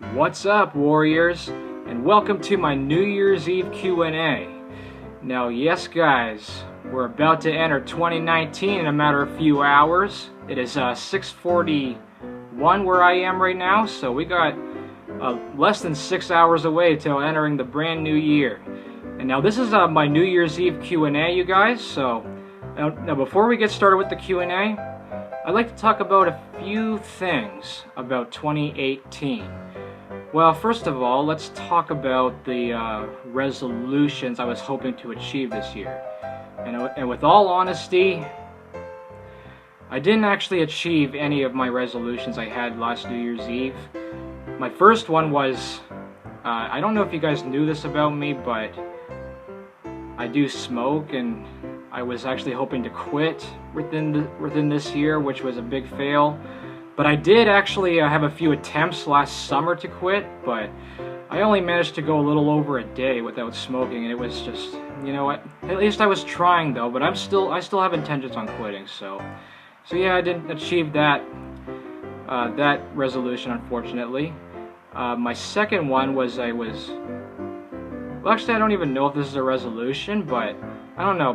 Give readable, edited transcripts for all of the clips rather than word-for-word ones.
What's up, Warriors, and welcome to my New Year's Eve Q&A. Now, yes guys, we're about to enter 2019 in a matter of few hours. It is 6:41 where I am right now, so we got less than 6 hours away till entering the brand new year. And now this is my New Year's Eve Q&A, you guys. So now before we get started with the Q&A, I'd like to talk about a few things about 2018. Well, first of all, let's talk about the resolutions I was hoping to achieve this year. And with all honesty, I didn't actually achieve any of my resolutions I had last New Year's Eve. My first one was, I don't know if you guys knew this about me, but I do smoke, and I was actually hoping to quit within this year, which was a big fail. But I did actually have a few attempts last summer to quit, but I only managed to go a little over a day without smoking, and it was just, you know what, at least I was trying though, but I still have intentions on quitting, so yeah, I didn't achieve that resolution, unfortunately. My second one was well, actually I don't even know if this is a resolution, but I don't know,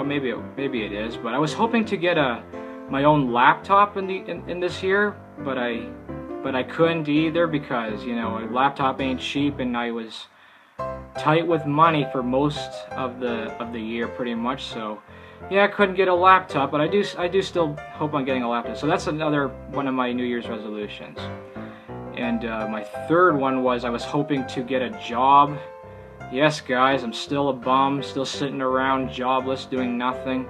maybe it is, but I was hoping to get my own laptop in this year, but I couldn't either because, you know, a laptop ain't cheap, and I was tight with money for most of the year pretty much. So yeah, I couldn't get a laptop, but I do still hope on getting a laptop. So that's another one of my New Year's resolutions. And my third one was I was hoping to get a job. Yes guys, I'm still a bum, still sitting around jobless doing nothing.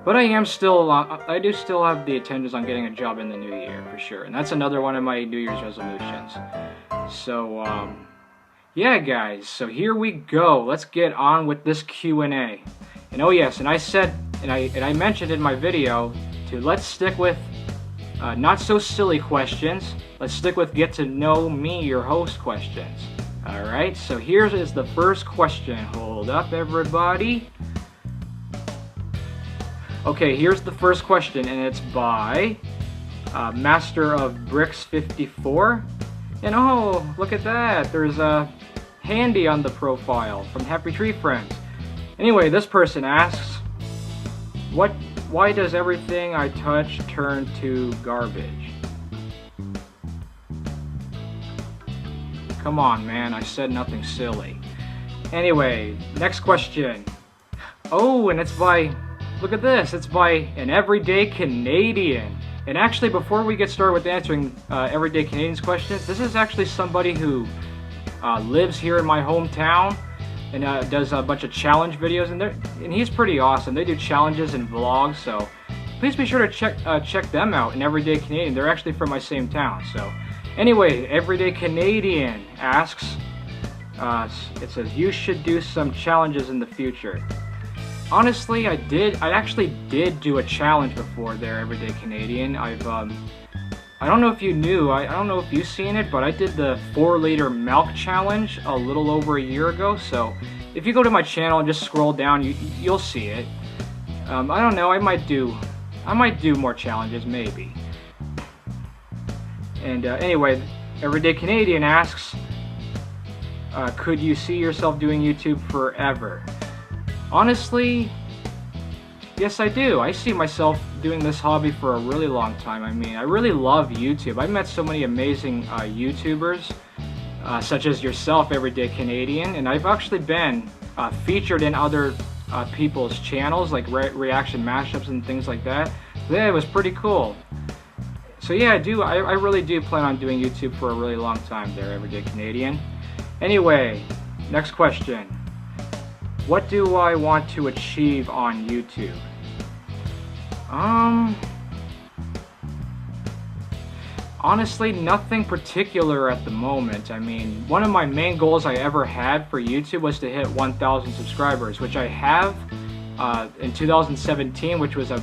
But I do still have the intentions on getting a job in the new year, for sure. And that's another one of my New Year's resolutions. So, yeah guys, so here we go. Let's get on with this Q&A. And oh yes, and I said, and I mentioned in my video, let's stick with not so silly questions. Let's stick with get to know me, your host, questions. Alright, so here is the first question. Hold up, everybody. Okay, here's the first question, and it's by Master of Bricks 54. And oh, look at that! There's a Handy on the profile from Happy Tree Friends. Anyway, this person asks, why does everything I touch turn to garbage? Come on, man, I said nothing silly. Anyway, next question. Oh, and it's by... Look at this, it's by an Everyday Canadian. And actually, before we get started with answering Everyday Canadian's questions, this is actually somebody who lives here in my hometown and does a bunch of challenge videos, and he's pretty awesome. They do challenges and vlogs, so please be sure to check them out in Everyday Canadian. They're actually from my same town. So anyway, Everyday Canadian asks, it says, you should do some challenges in the future. Honestly, I actually did do a challenge before there, Everyday Canadian. I don't know if you knew, I don't know if you've seen it, but I did the 4-liter milk challenge a little over a year ago. So if you go to my channel and just scroll down, you'll see it. I don't know, I might do more challenges, maybe. And anyway, Everyday Canadian asks, could you see yourself doing YouTube forever? Honestly, yes I do. I see myself doing this hobby for a really long time. I mean, I really love YouTube. I've met so many amazing YouTubers, such as yourself, Everyday Canadian, and I've actually been featured in other people's channels, like reaction mashups and things like that. So yeah, it was pretty cool. So yeah, I really do plan on doing YouTube for a really long time there, Everyday Canadian. Anyway, next question. What do I want to achieve on YouTube? Honestly, nothing particular at the moment. I mean, one of my main goals I ever had for YouTube was to hit 1,000 subscribers, which I have in 2017, which was a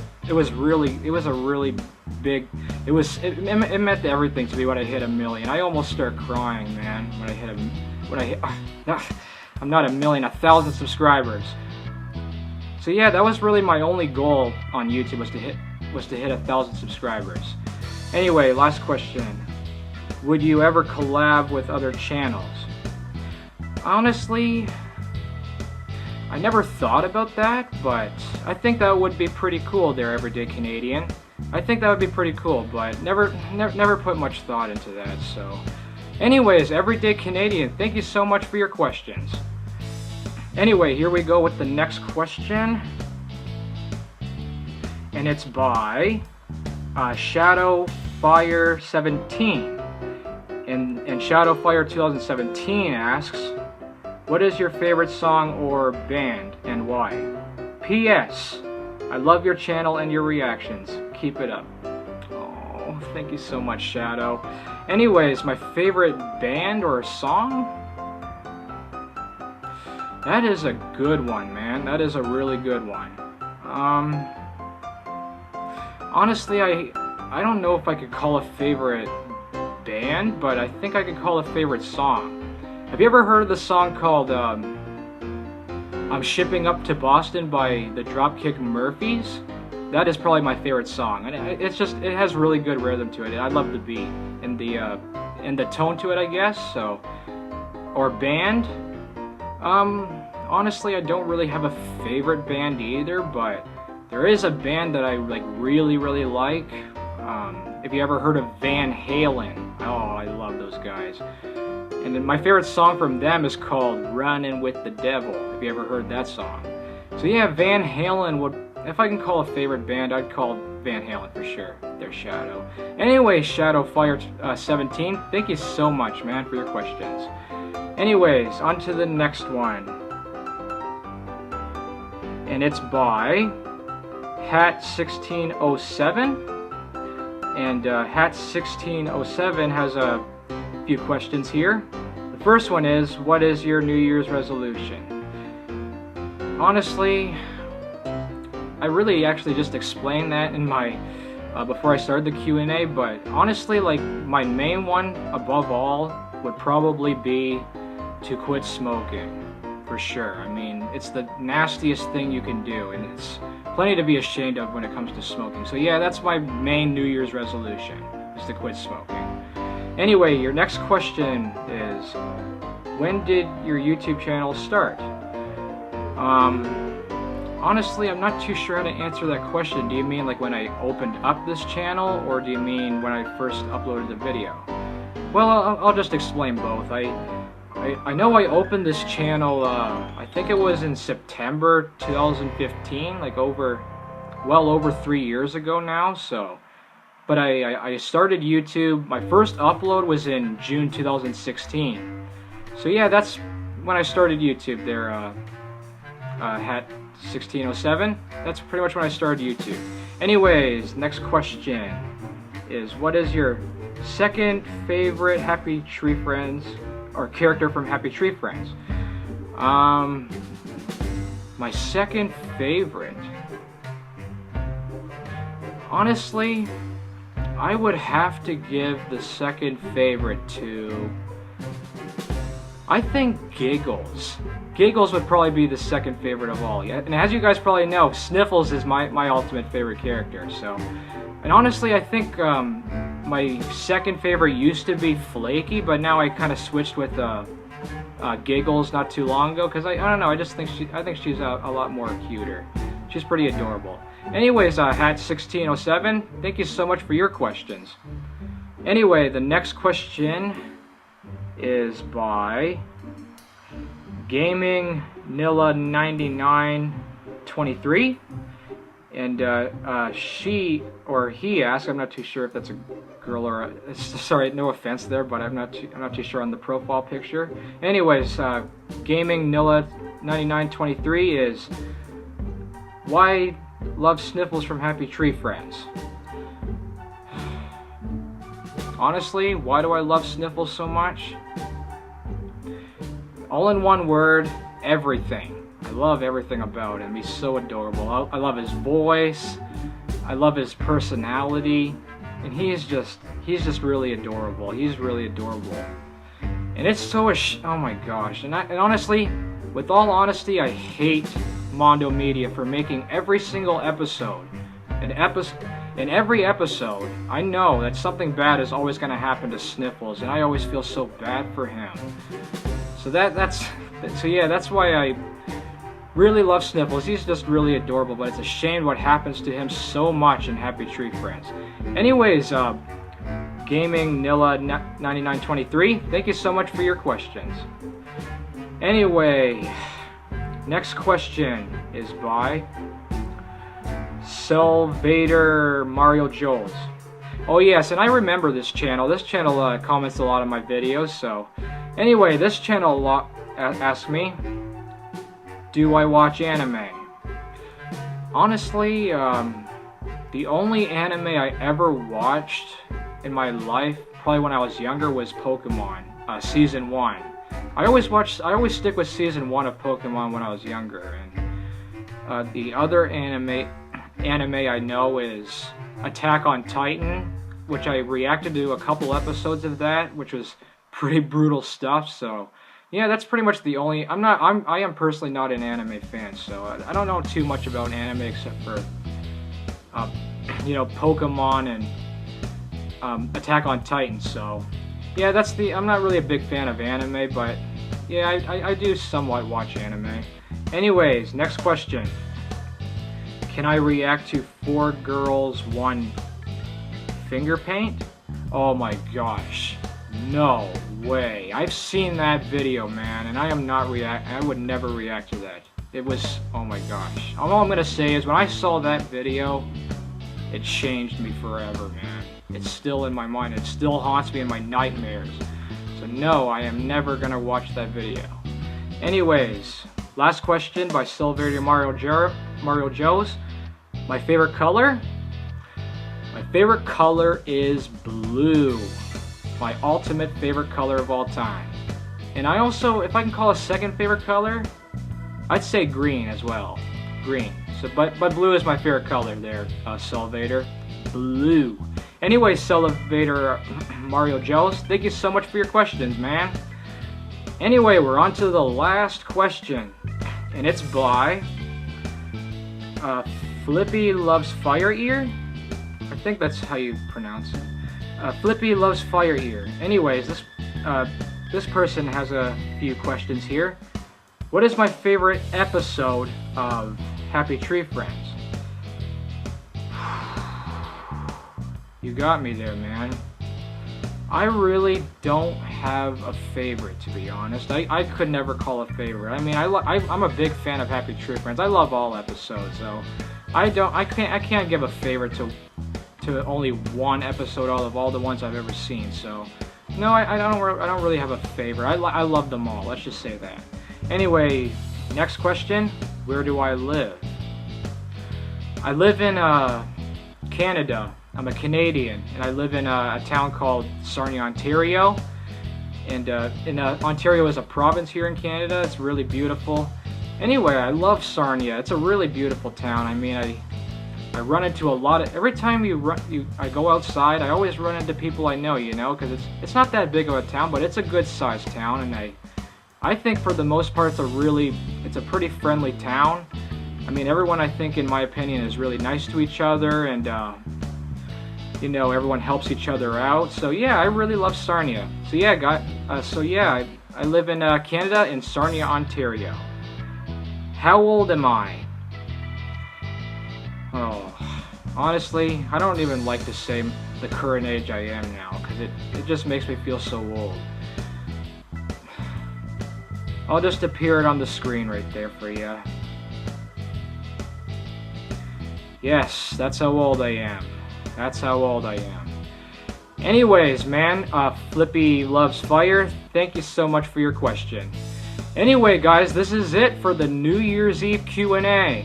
really big. It meant everything to me when I hit 1 million. I almost start crying, man, I'm not 1 million, 1,000 subscribers. So yeah, that was really my only goal on YouTube, was to hit 1,000 subscribers. Anyway, last question. Would you ever collab with other channels? Honestly, I never thought about that, but I think that would be pretty cool there, Everyday Canadian. I think that would be pretty cool, but never put much thought into that, so. Anyways, Everyday Canadian, thank you so much for your questions. Anyway, here we go with the next question. And it's by Shadowfire17. And Shadowfire 2017 asks, what is your favorite song or band and why? P.S. I love your channel and your reactions. Keep it up. Oh, thank you so much, Shadow. Anyways, my favorite band or song? That is a good one, man. That is a really good one. Honestly, I don't know if I could call a favorite band, but I think I could call a favorite song. Have you ever heard of the song called I'm Shipping Up to Boston by the Dropkick Murphys? That is probably my favorite song. And it has really good rhythm to it. I love the beat and the tone to it, I guess. So, or band. Honestly, I don't really have a favorite band either, but there is a band that I really like. If you ever heard of Van Halen, oh, I love those guys. And then my favorite song from them is called Runnin' with the Devil, if you ever heard that song. So yeah, Van Halen would, if I can call a favorite band, I'd call Van Halen for sure. Their Shadow. Anyway, Shadowfire17, thank you so much, man, for your questions. Anyways, on to the next one. And it's by Hat1607. And Hat1607 has a few questions here. The first one is, what is your New Year's resolution? Honestly, I really actually just explained that in my before I started the Q&A, but honestly, like, my main one above all would probably be to quit smoking, for sure. I mean, it's the nastiest thing you can do, and it's plenty to be ashamed of when it comes to smoking. So yeah, that's my main New Year's resolution, is to quit smoking. Anyway, your next question is, when did your YouTube channel start? Honestly, I'm not too sure how to answer that question. Do you mean like when I opened up this channel, or do you mean when I first uploaded the video? Well, I'll just explain both. I know I opened this channel, I think it was in September 2015, like well over 3 years ago now, so. But I started YouTube, my first upload was in June 2016. So yeah, that's when I started YouTube there, Hat1607. That's pretty much when I started YouTube. Anyways, next question is, what is your second favorite Happy Tree Friends, or character from Happy Tree Friends? My second favorite, honestly, I would have to give the second favorite to, I think, Giggles. Giggles would probably be the second favorite of all. And as you guys probably know, Sniffles is my ultimate favorite character. So, and honestly, I think my second favorite used to be Flaky, but now I kind of switched with Giggles not too long ago, because I don't know, I think she's a lot more cuter. She's pretty adorable. Anyways, Hat1607, thank you so much for your questions. Anyway, the next question is by Gaming Nilla9923, and she or he asked, I'm not too sure if that's a girl or sorry, no offense there, but I'm not too sure on the profile picture. Anyways, Gaming Nilla9923 is, why love Sniffles from Happy Tree Friends? Honestly, why do I love Sniffles so much? All in one word, everything. I love everything about him. He's so adorable. I love his voice. I love his personality. And he's just really adorable. He's really adorable. And it's so oh my gosh. And honestly, with all honesty, I hate Mondo Media for making every single episode in every episode, I know that something bad is always going to happen to Sniffles, and I always feel so bad for him. So that's why I really love Sniffles. He's just really adorable, but it's a shame what happens to him so much in Happy Tree Friends. Anyways, Gaming Nilla 9923, thank you so much for your questions. Anyway, next question is by Salvator Mario Jones. Oh yes, and I remember this channel. This channel comments a lot of my videos. So anyway, this channel asked me, do I watch anime? Honestly, the only anime I ever watched in my life, probably when I was younger, was Pokemon, Season 1. I always stick with Season 1 of Pokemon when I was younger, and the other anime I know is Attack on Titan, which I reacted to a couple episodes of that, which was pretty brutal stuff. So yeah, that's pretty much the only. I am personally not an anime fan, so I don't know too much about anime except for Pokemon and Attack on Titan. So yeah, I'm not really a big fan of anime, but yeah, I do somewhat watch anime. Anyways, next question. Can I react to 4 Girls 1 Finger Paint? Oh my gosh. No way. I've seen that video, man, and I would never react to that. It was, oh my gosh. All I'm gonna say is when I saw that video, it changed me forever, man. It's still in my mind. It still haunts me in my nightmares. So no, I am never gonna watch that video. Anyways, last question by Silveria Mario Joes. My favorite color? My favorite color is blue. My ultimate favorite color of all time. And I also, if I can call a second favorite color, I'd say green as well. Green. So, but blue is my favorite color there, Salvator. Blue. Anyway, Salvator Mario Joes, thank you so much for your questions, man. Anyway, we're on to the last question. And it's by Flippy Loves Fire Ear? I think that's how you pronounce it. Flippy Loves Fire Ear. Anyways, this person has a few questions here. What is my favorite episode of Happy Tree Friends? You got me there, man. I really don't have a favorite, to be honest. I could never call a favorite. I mean, I'm a big fan of Happy Tree Friends. I love all episodes, so I can't give a favorite to only one episode out of all the ones I've ever seen. So no, I don't really have a favorite. I love them all. Let's just say that. Anyway, next question. Where do I live? I live in Canada. I'm a Canadian, and I live in a town called Sarnia, Ontario. And Ontario is a province here in Canada. It's really beautiful. Anyway, I love Sarnia. It's a really beautiful town. I mean, I run into a lot of, every time I go outside, I always run into people I know, because it's not that big of a town, but it's a good sized town, and I think for the most part it's a pretty friendly town. I mean, everyone, I think, in my opinion, is really nice to each other, and everyone helps each other out. So yeah, I really love Sarnia. So yeah, I live in Canada, in Sarnia, Ontario. How old am I? Oh, honestly, I don't even like to say the current age I am now, because it just makes me feel so old. I'll just appear it on the screen right there for you. Yes, that's how old I am. That's how old I am. Anyways, man, Flippy Loves Fire, thank you so much for your question. Anyway, guys, this is it for the New Year's Eve Q&A.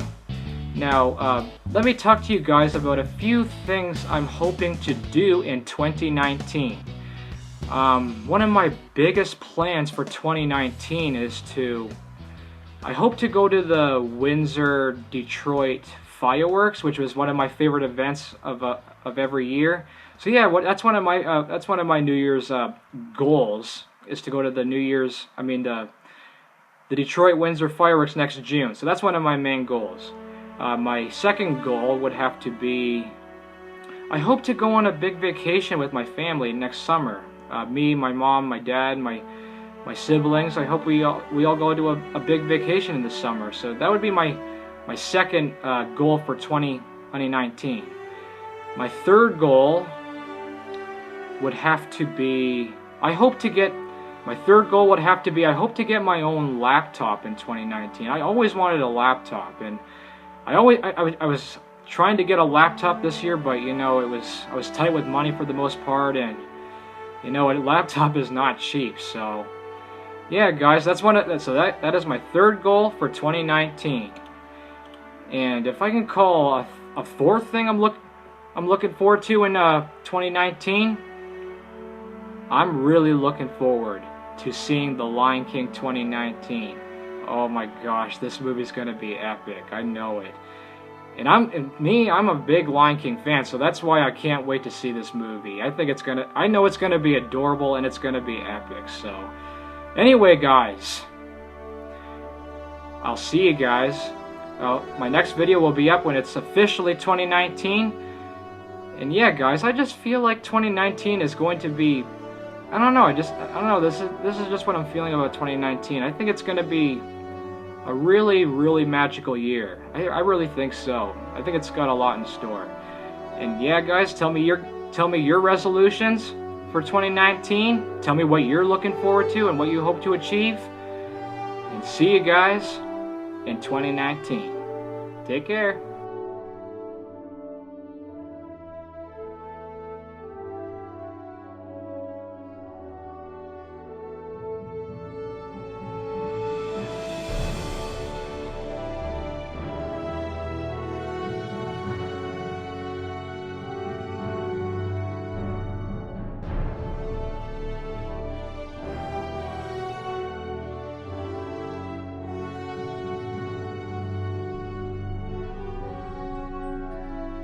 Now, let me talk to you guys about a few things I'm hoping to do in 2019. One of my biggest plans for 2019 is I hope to go to the Windsor Detroit fireworks, which was one of my favorite events of every year. So yeah, that's one of my New Year's goals, is to go to the Detroit Windsor fireworks next June. So that's one of my main goals. My second goal would have to be I hope to go on a big vacation with my family next summer. Me, my mom, my dad, my siblings. I hope we all go to a big vacation in the summer. So that would be my second goal for 2019. My third goal would have to be, I hope to get my own laptop in 2019. I always wanted a laptop, and I was trying to get a laptop this year, but you know, I was tight with money for the most part, and you know, a laptop is not cheap. So yeah, guys, that is my third goal for 2019. And if I can call a fourth thing I'm looking forward to in 2019, I'm really looking forward to seeing The Lion King 2019. Oh my gosh, this movie's gonna be epic. I know it. And I'm a big Lion King fan, so that's why I can't wait to see this movie. I know it's gonna be adorable and it's gonna be epic. So anyway, guys, I'll see you guys. My next video will be up when it's officially 2019. And yeah, guys, I just feel like 2019 is going to be, I don't know, this is just what I'm feeling about 2019. I think it's going to be a really, really magical year. I really think so. I think it's got a lot in store. And yeah, guys, tell me your resolutions for 2019. Tell me what you're looking forward to and what you hope to achieve. And see you guys in 2019. Take care.